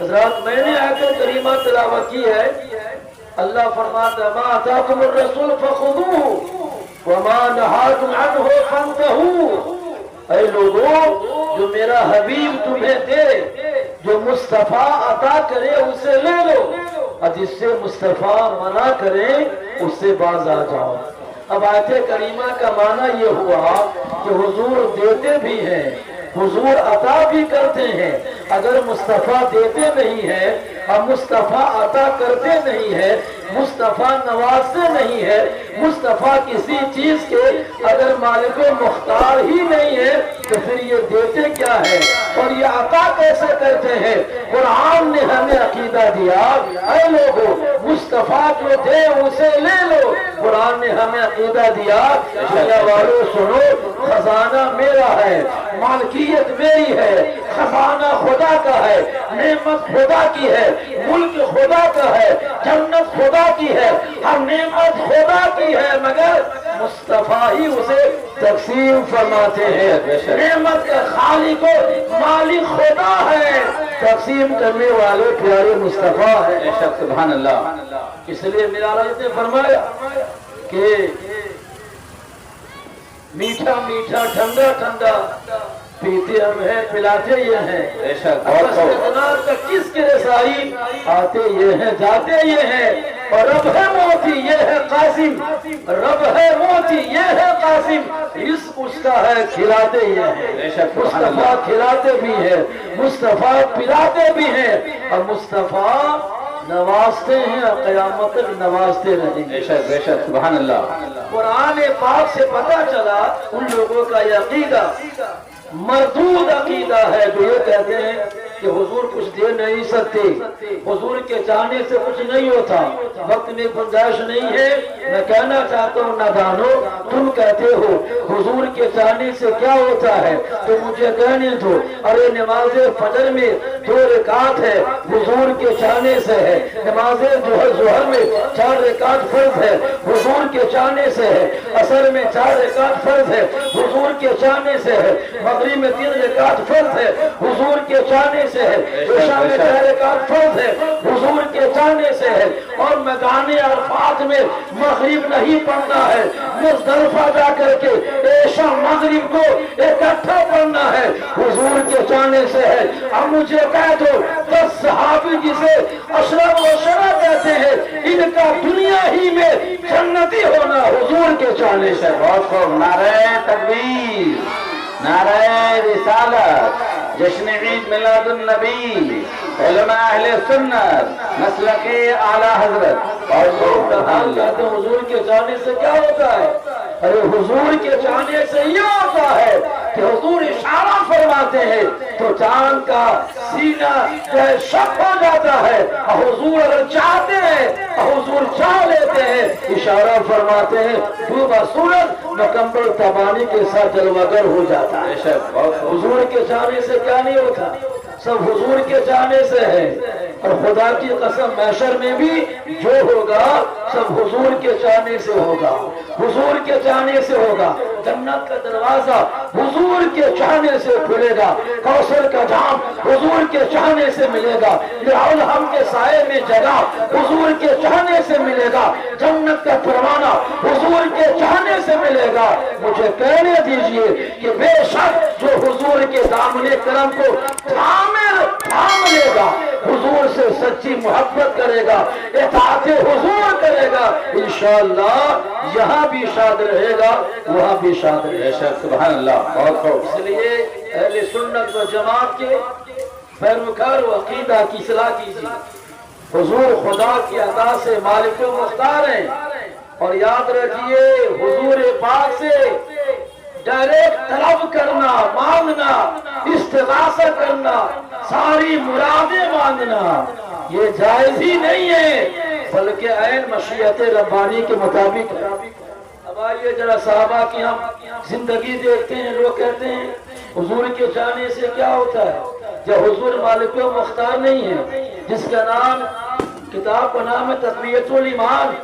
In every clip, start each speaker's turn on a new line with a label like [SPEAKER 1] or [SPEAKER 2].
[SPEAKER 1] حضرات میں نے آیت کریمہ تلاوت کی ہے، اللہ فرماتا ہے ما آتاکم الرسول فخذوہ وما نہاکم عنہ فانتہوا۔ اے لوگوں، جو میرا حبیب تمہیں دے، جو مصطفیٰ عطا کرے اسے لے لو، اور جس سے مصطفیٰ منع کرے اس سے باز آ جاؤ۔ اب آیت کریمہ کا معنی یہ ہوا کہ حضور دیتے بھی ہیں، حضور عطا بھی کرتے ہیں۔ اگر مصطفیٰ دیتے نہیں ہیں اور مصطفیٰ عطا کرتے نہیں ہیں، مصطفیٰ نوازتے نہیں ہے، مصطفیٰ کسی چیز کے اگر مالک و مختار ہی نہیں ہے تو پھر یہ دیتے کیا ہے اور یہ عطا کیسے کرتے ہیں؟ قرآن نے ہمیں عقیدہ دیا، اے لوگو مصطفیٰ جو دے اسے لے لو۔ قرآن نے ہمیں عقیدہ دیا، اللہ والو سنو، خزانہ میرا ہے، مالکیت میری ہے، خزانہ خدا کا ہے، نعمت خدا کی ہے، ملک خدا کا ہے، جنت خدا کی ہے، ہر نعمت خدا کی ہے، مگر مصطفیٰ ہی اسے تقسیم فرماتے ہیں۔ نعمت کا خالق و مالک خدا ہے، تقسیم کرنے والے پیارے مصطفیٰ ہے۔
[SPEAKER 2] سبحان اللہ۔
[SPEAKER 1] اس لیے میرا رب نے فرمایا کہ میٹھا میٹھا ٹھنڈا ٹھنڈا پیتے ہم ہیں، پلاتے یہ ہیں، کس کے رسائی آتے یہ ہیں، جاتے یہ ہیں، اور رب ہے موتی یہ ہے قاسم، رب ہے موتی یہ ہے قاسم، رزق اس کا ہے، کھلاتے یہ ہیں۔ مصطفیٰ کھلاتے بھی ہیں، مصطفیٰ پلاتے بھی ہیں، اور مصطفیٰ نوازتے ہیں اور قیامت تک نوازتے رہیں گے۔
[SPEAKER 2] بے شک سبحان اللہ۔
[SPEAKER 1] قرآن پاک سے پتہ چلا ان لوگوں کا یہ عقیدہ مردود عقیدہ ہے جو یہ کہتے ہیں کہ حضور کچھ دے نہیں سکتے، حضور کے چاہنے سے کچھ نہیں ہوتا۔ وقت میں گنجائش نہیں ہے، میں کہنا چاہتا ہوں نادانو، تم کہتے ہو حضور کے چاہنے سے کیا ہوتا ہے تو مجھے کہنے دو، ارے نماز فجر میں 2 رکعت ہے حضور کے چاہنے سے ہے، نماز ظہر میں 4 رکعت فرض ہے حضور کے چاہنے سے ہے، عصر میں 4 رکعت فرض ہے حضور کے چاہنے سے ہے، مغرب میں 3 رکعت فرض ہے حضور کے چاہنے سے ہے، عشاء میں 4 رکعت فرض ہے حضور کے چاہنے سے ہے، اور میدان عرفات میں مغرب نہیں پڑھنا ہے، مزدلفہ جا کر کے عشاء مغرب کو اکٹھا پڑھنا ہے، حضور کے چاہنے سے ہے۔ اب مجھے کہہ دو 10 صحابی جسے اشرف و شرح کہتے ہیں، ان کا دنیا ہی میں جنتی ہونا حضور کے چاہنے سے۔
[SPEAKER 2] بہت خوب، نعرہ تکبیر، نعرہ رسالت، جشن عید میلاد النبی، علماء اہل سنت، مسلک اعلی حضرت، اور لوگ
[SPEAKER 1] کہتے ہیں حضور کے چاہنے سے کیا ہوتا ہے؟ ارے حضور کے چاہنے سے یہ ہوتا ہے کہ حضور اشارہ فرماتے ہیں تو چاند کا سینہ شک ہو جاتا ہے، اور حضور اگر چاہتے ہیں حضور چاہ لیتے ہیں، اشارہ فرماتے ہیں ڈوبا سورج مکمل تبانی کے ساتھ جلوگر ہو جاتا ہے۔ حضور کے چاہنے سے کیا نہیں ہوتا، سب حضور کے چاہنے سے ہے، اور خدا کی قسم محشر میں بھی جو ہوگا سب حضور کے چاہنے سے ہوگا، حضور کے چاہنے سے ہوگا۔ جنت کا دروازہ حضور کے چاہنے سے کھلے گا، کوثر کا جام حضور کے چاہنے سے ملے گا، ہم کے سائے میں جگہ حضور کے چاہنے سے ملے گا، جنت کا پروانہ حضور کے چاہنے سے ملے گا۔ مجھے کہنے دیجئے کہ بے شک جو حضور کے دامن کرم کو تھام لے گا، حضور سے سچی محبت کرے گا، اطاعت حضور کرے گا، انشاءاللہ یہاں بھی شاد رہے گا وہاں بھی شاد رہے گا۔
[SPEAKER 2] سبحان اللہ، بہت خوب۔
[SPEAKER 1] اس لیے اہل سنت و جماعت کے پیروکار و عقیدہ کی اصلاح کیجیے۔ حضور خدا کی عطا سے مالک و مختار ہیں، اور یاد رکھیے حضور پاک سے ڈائریکٹ طلب کرنا، مانگنا، استغاثہ کرنا، ساری مرادیں مانگنا یہ جائز ہی نہیں ہے، بلکہ عین مشیت ربانی کے مطابق ہے۔ اب آئیے ذرا صحابہ کی ہم زندگی دیکھتے ہیں، لوگ کہتے ہیں حضور کے جانے سے کیا ہوتا ہے، جب حضور مالک و مختار نہیں ہے، جس کا نام کتاب کا نام ہے تقویت الایمان،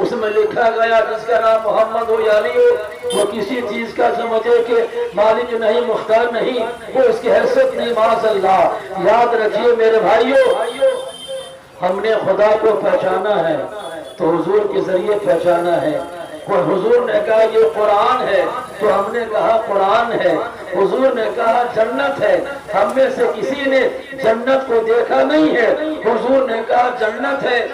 [SPEAKER 1] اس میں لکھا گیا جس کا نام محمد ہو یا علی ہو وہ کسی چیز کا سمجھے کہ مالک نہیں مختار نہیں وہ اس کی حیثیت نہیں معاذ اللہ۔ یاد رکھیے میرے بھائیوں ہم نے خدا کو پہچانا ہے تو حضور کے ذریعے پہچانا ہے۔ حضور نے کہا یہ قرآن ہے تو ہم نے کہا قرآن ہے۔ حضور نے کہا جنت ہے، ہم میں سے کسی نے جنت کو دیکھا نہیں ہے، حضور نے کہا جنت ہے،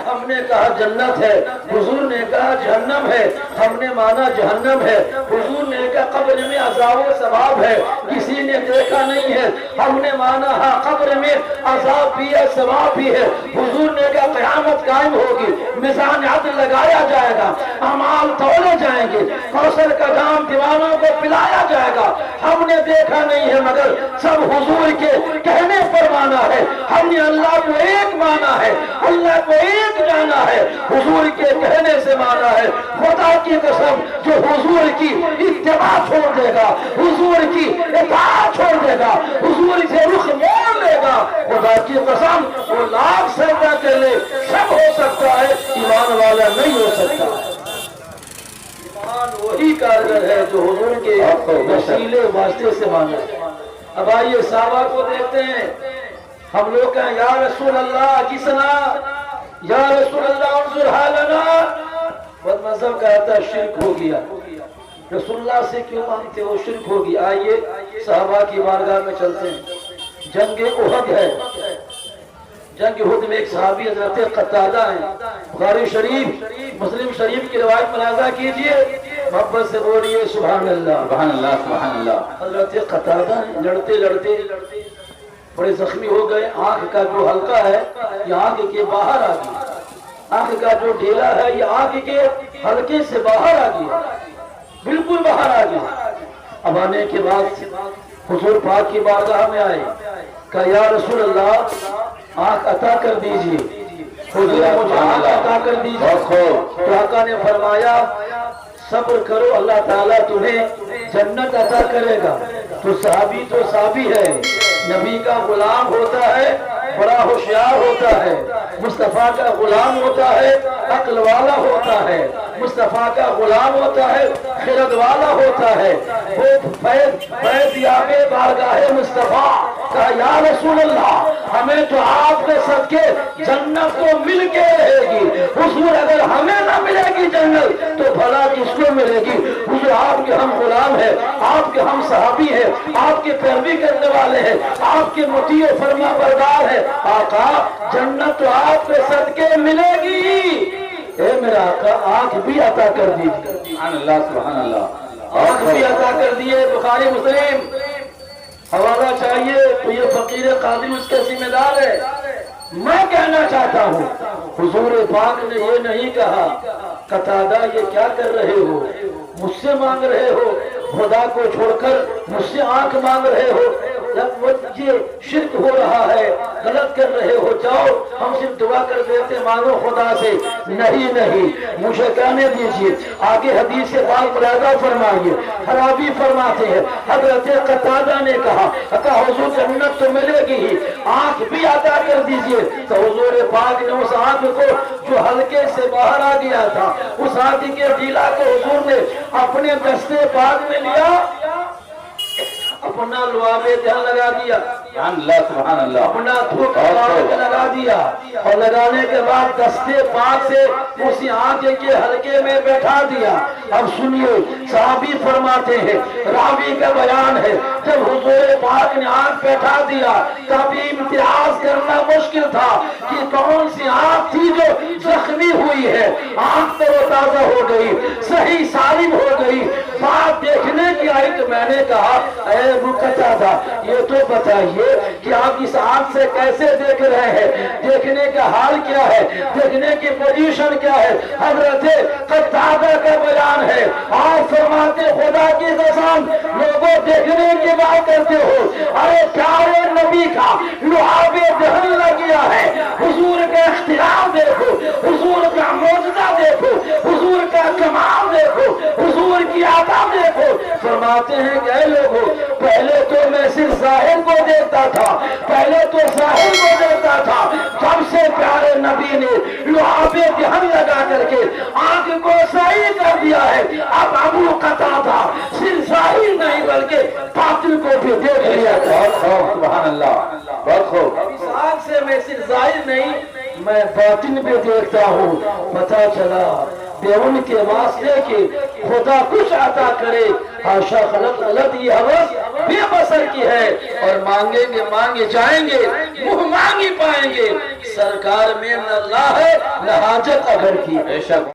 [SPEAKER 1] ہم نے کہا جنت ہے۔ حضور نے کہا جہنم ہے، ہم نے مانا جہنم ہے۔ حضور نے کہا قبر میں عذاب و ثواب ہے، کسی نے دیکھا نہیں ہے، ہم نے مانا ہاں قبر میں عذاب بھی ہے ثواب بھی ہے۔ حضور نے کہا قیامت قائم ہوگی، میزان عدل لگایا جائے گا، اعمال تولے جائیں گے، کوثر کا جام دیوانوں کو پلایا جائے گا۔ ہم نے دیکھا نہیں ہے مگر سب حضور کے کہنے پر مانا ہے۔ ہم نے اللہ کو ایک مانا ہے، اللہ کو ایک جانا ہے، حضور کے کہنے سے مانا ہے۔ خدا کی قسم جو حضور کی اتباع چھوڑ دے گا، حضور کی اطاعت چھوڑ دے گا، حضور سے رخ موڑ لے گا، خدا کی قسم وہ لاکھ سجدہ کر لے سب ہو سکتا ہے، ایمان والا نہیں ہو سکتا۔ ایمان وہی کارگر ہے جو حضور کے وسیلے واسطے سے مانا ہے۔ اب آئیے صحابہ کو دیکھتے ہیں، ہم لوگ کہیں یا رسول اللہ کسنا، یا رسول اللہ انظر حالنا، بد مذہب کہتا ہے شرک ہو گیا، رسول اللہ سے کیوں مانگتے ہو، شرک ہوگی۔ آئیے صحابہ کی بارگاہ میں چلتے ہیں۔ جنگ احد ہے، جنگ احد میں ایک صحابی حضرت قتادہ ہیں، بخاری شریف مسلم شریف کی روایت ملاحظہ کیجئے، محبت سے بولیے سبحان اللہ
[SPEAKER 2] سبحان اللہ سبحان اللہ۔
[SPEAKER 1] حضرت قتادہ لڑتے لڑتے بڑے زخمی ہو گئے، آنکھ کا جو حلقہ ہے یہ آنکھ کے باہر آ گیا، آنکھ کا جو ڈھیلا ہے یہ آنکھ کے حلقے سے باہر آ گیا، بالکل باہر آ گیا۔ اب آنے کے بعد حضور پاک کی بارگاہ میں آئے، کہا یا رسول اللہ آنکھ عطا کر دیجئے، حضور مجھے آنکھ عطا کر دیجئے۔ تو آقا نے فرمایا صبر کرو اللہ تعالیٰ تمہیں جنت عطا کرے گا۔ تو صحابی تو صحابی ہے، نبی کا غلام ہوتا ہے، بڑا ہوشیار ہوتا ہے، مصطفیٰ کا غلام ہوتا ہے، عقل والا ہوتا ہے، مصطفیٰ کا غلام ہوتا ہے، خرد والا ہوتا ہے۔ وہ فیض یاب بارگاہ مصطفیٰ کہا یا رسول اللہ ہمیں تو آپ کے صدقے جنت تو مل کے رہے گی، حضور اگر ہمیں نہ ملے گی جنت تو بھلا کس کو ملے گی؟ حضور آپ کے ہم غلام ہیں، آپ کے ہم صحابی ہیں، آپ کے پیروی کرنے والے ہیں، آپ کے مطیع و فرما بردار ہیں، آقا جنت تو آپ کے صدقے ملے گی۔ اے میرا آقا آنکھ بھی عطا کر دیجیے،
[SPEAKER 2] سبحان اللہ سبحان اللہ۔
[SPEAKER 1] آنکھ بھی عطا کر دیے، بخاری مسلم حوالہ چاہیے تو یہ فقیر قادری اس کے ذمہ دار ہے۔ میں کہنا چاہتا ہوں حضور پاک نے یہ نہیں کہا قتادہ یہ کیا کر رہے ہو، مجھ سے مانگ رہے ہو، خدا کو چھوڑ کر مجھ سے آنکھ مانگ رہے ہو، جب یہ شرک ہو رہا ہے غلط کر رہے ہو، جاؤ ہم صرف دعا کر دیتے مانگو خدا سے۔ نہیں نہیں مجھے کہنے دیجئے، آگے حدیث سے بات ملاحظہ فرمائیے، حرابی فرماتے ہیں حضرت قتادہ نے کہا حضور جنت تو ملے گی ہی، آنکھ بھی عطا کر دیجئے۔ تو حضور پاک نے اس آنکھ کو جو حلقے سے باہر آ گیا تھا، اس آنکھ کے ڈھیلا کو حضور نے اپنے دستے پاک میں لیا، اپنا لعاب دہن لگا دیا،
[SPEAKER 2] سبحان اللہ سبحان اللہ۔
[SPEAKER 1] اپنا تھوک لگا دیا، اور لگانے کے بعد دستے پاک سے اسی آنکھ کے حلقے میں بیٹھا دیا۔ اب سنیے صحابی فرماتے ہیں، راوی کا بیان ہے، جب حضور پاک نے آنکھ بیٹھا دیا کبھی امتیاز کرنا مشکل تھا کہ کون سی آنکھ تھی جو زخمی ہوئی ہے، آنکھ تر و تازہ ہو گئی، صحیح سالم ہو گئی، بات دیکھنے کی آئی۔ تو میں نے کہا اے ابو قتادہ یہ تو بتائیے کہ آپ اس آنکھ سے کیسے دیکھ رہے ہیں، دیکھنے کا حال کیا ہے، دیکھنے کی پوزیشن کیا ہے؟ حضرت قتادہ کا بیان ہے، آپ فرماتے خدا کی قسم لوگوں دیکھنے کی بات کرتے ہو، ارے پیارے نبی کا لعاب دہن لگیا ہے، حضور کا اختیار دیکھو، حضور کا معجزہ دیکھو، حضور کا کمال دیکھو، حضور کی عطا دیکھو۔ فرماتے ہیں کہ اے لوگوں پہلے تو میں صرف ظاہر کو دیکھتا تھا، پہلے تو ظاہر کو دیکھتا تھا، جب سے پیارے نبی نے لعابے دہن لگا کر کے آنکھ کو سائی کر دیا ہے. اب ابو قتادہ صرف ظاہر نہیں بلکہ باطن کو بھی دیکھ لیا.
[SPEAKER 2] بہت خوب، سبحان اللہ، بہت خوب.
[SPEAKER 1] اس آنکھ سے میں صرف ظاہر نہیں میں باطن بھی دیکھتا ہوں. پتہ چلا بے ان کے واسطے کہ خدا کچھ عطا کرے حاشا غلط یہ حوث بے بسر کی ہے. اور مانگیں گے مانگے جائیں گے، منہ مانگی پائیں گے. سرکار میں نہ اللہ ہے نہ حاجت اگر کی.
[SPEAKER 2] بے شک.